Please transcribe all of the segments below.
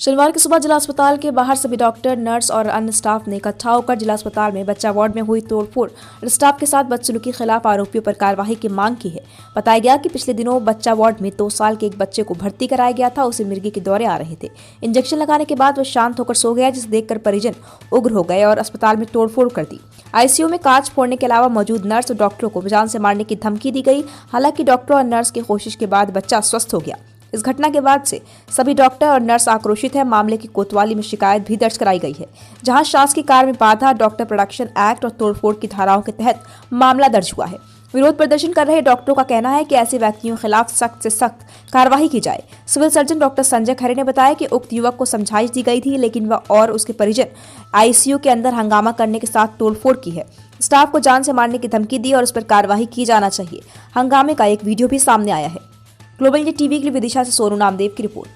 शनिवार की सुबह जिला अस्पताल के बाहर सभी डॉक्टर, नर्स और अन्य स्टाफ ने इकट्ठा होकर जिला अस्पताल में बच्चा वार्ड में हुई तोड़फोड़ और स्टाफ के साथ बदसलूकी के खिलाफ आरोपियों पर कार्रवाई की मांग की है। बताया गया कि पिछले दिनों बच्चा वार्ड में 2 साल के एक बच्चे को भर्ती कराया गया था। उसे मिर्गी के दौरे आ रहे थे। इंजेक्शन लगाने के बाद वह शांत होकर सो गया, जिसे देखकर परिजन उग्र हो गए और अस्पताल में तोड़फोड़ कर दी। आईसीयू में कांच फोड़ने के अलावा मौजूद नर्स और डॉक्टरों को जान से मारने की धमकी दी गई। हालांकि डॉक्टरों और नर्स की कोशिश के बाद बच्चा स्वस्थ हो गया। इस घटना के बाद से सभी डॉक्टर और नर्स आक्रोशित है। मामले की कोतवाली में शिकायत भी दर्ज कराई गई है, जहां शासकीय कार्य में बाधा, डॉक्टर प्रोडक्शन एक्ट और तोड़फोड़ की धाराओं के तहत मामला दर्ज हुआ है। विरोध प्रदर्शन कर रहे डॉक्टरों का कहना है कि ऐसे व्यक्तियों के खिलाफ सख्त से सख्त कार्रवाई की जाए। सिविल सर्जन डॉक्टर संजय खरे ने बताया कि उक्त युवक को समझाइश दी गई थी, लेकिन वह और उसके परिजन आईसीयू के अंदर हंगामा करने के साथ तोड़फोड़ की है। स्टाफ को जान से मारने की धमकी दी और उस पर कार्रवाई की जाना चाहिए। हंगामे का एक वीडियो भी सामने आया है। ग्लोबल इंडिया टीवी के लिए विदिशा से सोनू नामदेव की रिपोर्ट।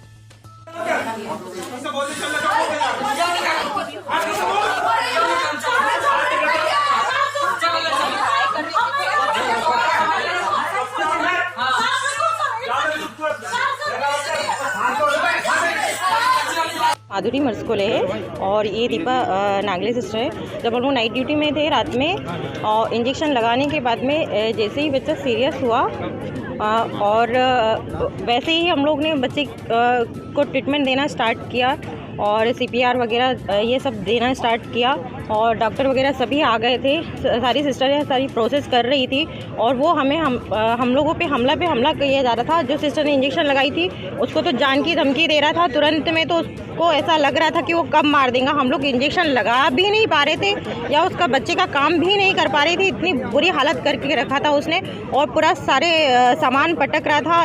माधुरी मर्सकोले है और ये दीपा नागले सिस्टर है। जब हम लोग नाइट ड्यूटी में थे रात में और इंजेक्शन लगाने के बाद में जैसे ही बच्चा सीरियस हुआ और वैसे ही हम लोग ने बच्चे को ट्रीटमेंट देना स्टार्ट किया और सीपीआर वगैरह ये सब देना स्टार्ट किया और डॉक्टर वगैरह सभी आ गए थे। सारी सिस्टरें सारी प्रोसेस कर रही थी और वो हम लोगों पे हमला किया जा रहा था। जो सिस्टर ने इंजेक्शन लगाई थी उसको तो जान की धमकी दे रहा था तुरंत में, तो उसको ऐसा लग रहा था कि वो कब मार देगा। हम लोग इंजेक्शन लगा भी नहीं पा रहे थे या उसका बच्चे का काम भी नहीं कर पा रहे थे। इतनी बुरी हालत करके रखा था उसने और पूरा सारे सामान पटक रहा था,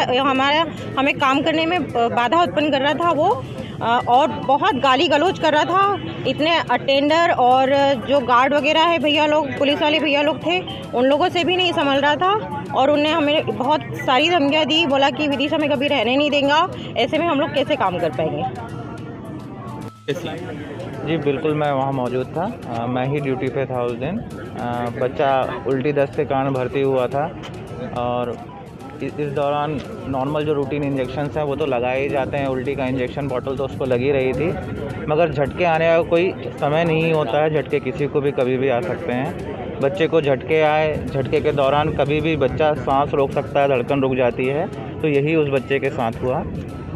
हमें काम करने में बाधा उत्पन्न कर रहा था वो और बहुत गाली गलौज कर रहा था। इतने अटेंडर और जो गार्ड वगैरह है भैया लोग, पुलिस वाले भैया लोग थे, उन लोगों से भी नहीं संभल रहा था और उन्हें हमें बहुत सारी धमकियाँ दी। बोला कि विदिशा में कभी रहने नहीं देगा। ऐसे में हम लोग कैसे काम कर पाएंगे। जी बिल्कुल, मैं वहाँ मौजूद था। मैं ही ड्यूटी पे था उस दिन। बच्चा उल्टी दस्त के कारण भर्ती हुआ था और इस दौरान नॉर्मल जो रूटीन इंजेक्शन्स हैं वो तो लगाए ही जाते हैं। उल्टी का इंजेक्शन बॉटल तो उसको लगी रही थी, मगर झटके आने का कोई समय नहीं होता है। झटके किसी को भी कभी भी आ सकते हैं। बच्चे को झटके आए, झटके के दौरान कभी भी बच्चा सांस रोक सकता है, धड़कन रुक जाती है, तो यही उस बच्चे के साथ हुआ।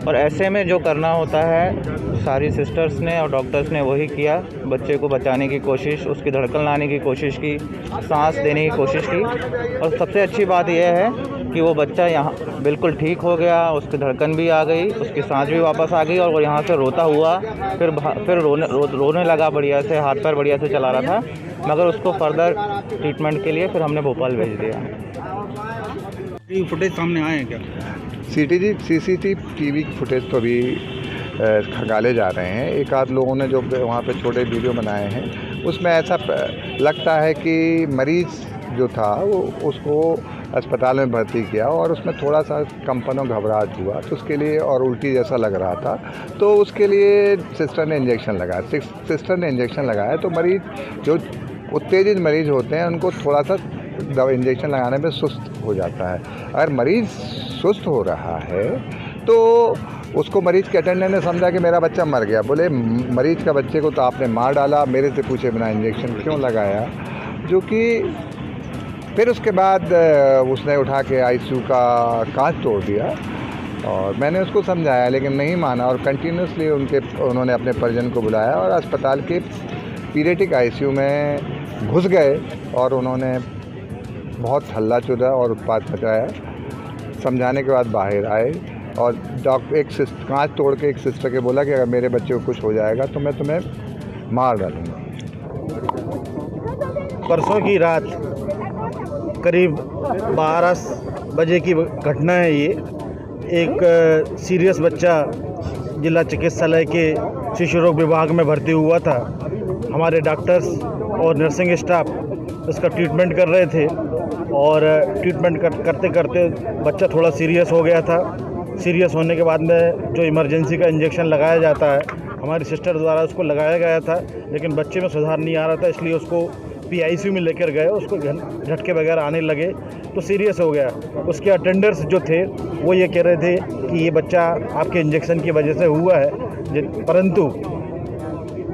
और ऐसे में जो करना होता है सारी सिस्टर्स ने और डॉक्टर्स ने वही किया। बच्चे को बचाने की कोशिश, उसकी धड़कन लाने की कोशिश की, सांस देने की कोशिश की और सबसे अच्छी बात यह है कि वो बच्चा यहाँ बिल्कुल ठीक हो गया। उसकी धड़कन भी आ गई, उसकी सांस भी वापस आ गई और वो यहाँ से रोता हुआ फिर रोने लगा बढ़िया से, हाथ पैर बढ़िया से चला रहा था। मगर उसको फर्दर ट्रीटमेंट के लिए फिर हमने भोपाल भेज दिया। फुटेज सामने आए हैं क्या? सीसीटीवी फुटेज तो अभी खंगाले जा रहे हैं। एक आध लोगों ने जो वहाँ पे छोटे वीडियो बनाए हैं उसमें ऐसा लगता है कि मरीज़ जो था वो उसको अस्पताल में भर्ती किया और उसमें थोड़ा सा कंपन और घबराहट हुआ, तो उसके लिए और उल्टी जैसा लग रहा था, तो उसके लिए सिस्टर ने इंजेक्शन लगाया। तो मरीज़ जो उत्तेजित मरीज़ होते हैं उनको थोड़ा सा इंजेक्शन लगाने में सुस्त हो जाता है। अगर मरीज़ सुस्त हो रहा है तो उसको मरीज़ के अटेंडेंट ने समझा कि मेरा बच्चा मर गया। बोले मरीज़ का बच्चे को तो आपने मार डाला, मेरे से पूछे बिना इंजेक्शन क्यों लगाया? जो कि फिर उसके बाद उसने उठा के आईसीयू का कांच तोड़ दिया और मैंने उसको समझाया लेकिन नहीं माना और कंटिन्यूसली उन्होंने अपने परिजन को बुलाया और अस्पताल के पीडियाट्रिक आईसीयू में घुस गए और उन्होंने बहुत हल्ला चुदा और उत्पात मचाया। समझाने के बाद बाहर आए और कांच तोड़ के एक सिस्टर के बोला कि अगर मेरे बच्चे को कुछ हो जाएगा तो मैं तुम्हें मार डालूँगा। परसों की रात करीब 12 बजे की घटना है ये। एक सीरियस बच्चा जिला चिकित्सालय के शिशु रोग विभाग में भर्ती हुआ था। हमारे डॉक्टर्स और नर्सिंग स्टाफ उसका ट्रीटमेंट कर रहे थे और ट्रीटमेंट करते करते बच्चा थोड़ा सीरियस हो गया था। सीरियस होने के बाद में जो इमरजेंसी का इंजेक्शन लगाया जाता है, हमारी सिस्टर द्वारा उसको लगाया गया था, लेकिन बच्चे में सुधार नहीं आ रहा था, इसलिए उसको पीआईसीयू में लेकर गए। उसको झटके वगैरह आने लगे तो सीरियस हो गया। उसके अटेंडर्स जो थे वो ये कह रहे थे कि ये बच्चा आपके इंजेक्शन की वजह से हुआ है, परंतु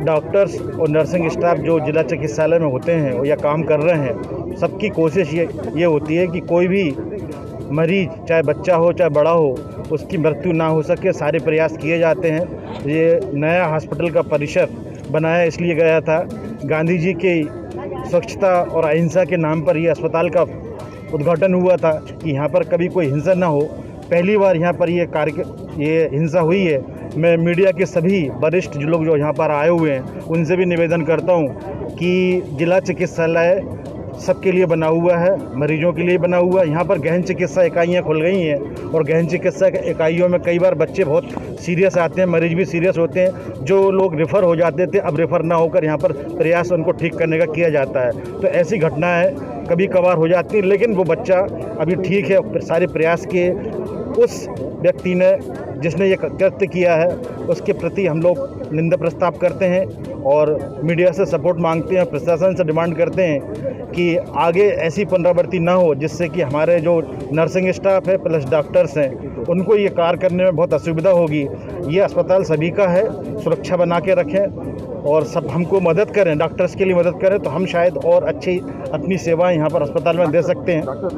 डॉक्टर्स और नर्सिंग स्टाफ जो जिला चिकित्सालय में होते हैं या काम कर रहे हैं, सबकी कोशिश ये होती है कि कोई भी मरीज, चाहे बच्चा हो चाहे बड़ा हो, उसकी मृत्यु ना हो सके। सारे प्रयास किए जाते हैं। ये नया हॉस्पिटल का परिसर बनाया इसलिए गया था, गांधी जी की स्वच्छता और अहिंसा के नाम पर ये अस्पताल का उद्घाटन हुआ था कि यहाँ पर कभी कोई हिंसा ना हो। पहली बार यहाँ पर ये हिंसा हुई है। मैं मीडिया के सभी वरिष्ठ जो लोग जो यहाँ पर आए हुए हैं, उनसे भी निवेदन करता हूँ कि जिला चिकित्सालय सबके लिए बना हुआ है, मरीजों के लिए बना हुआ है। यहाँ पर गहन चिकित्सा इकाइयाँ खुल गई हैं और गहन चिकित्सा इकाइयों में कई बार बच्चे बहुत सीरियस आते हैं, मरीज भी सीरियस होते हैं। जो लोग रेफ़र हो जाते थे, अब रेफ़र ना होकर यहाँ पर प्रयास उनको ठीक करने का किया जाता है। तो ऐसी घटनाएं कभी कभार हो जाती हैं, लेकिन वो बच्चा अभी ठीक है। सारे प्रयास किए, उस व्यक्ति ने जिसने ये कृत्य किया है उसके प्रति हम लोग निंदा प्रस्ताव करते हैं और मीडिया से सपोर्ट मांगते हैं, प्रशासन से डिमांड करते हैं कि आगे ऐसी पुनरावृत्ति ना हो, जिससे कि हमारे जो नर्सिंग स्टाफ है प्लस डॉक्टर्स हैं, उनको ये कार्य करने में बहुत असुविधा होगी। ये अस्पताल सभी का है, सुरक्षा बना के रखें और सब हमको मदद करें, डॉक्टर्स के लिए मदद करें, तो हम शायद और अच्छी अपनी सेवाएं यहाँ पर अस्पताल में दे सकते हैं।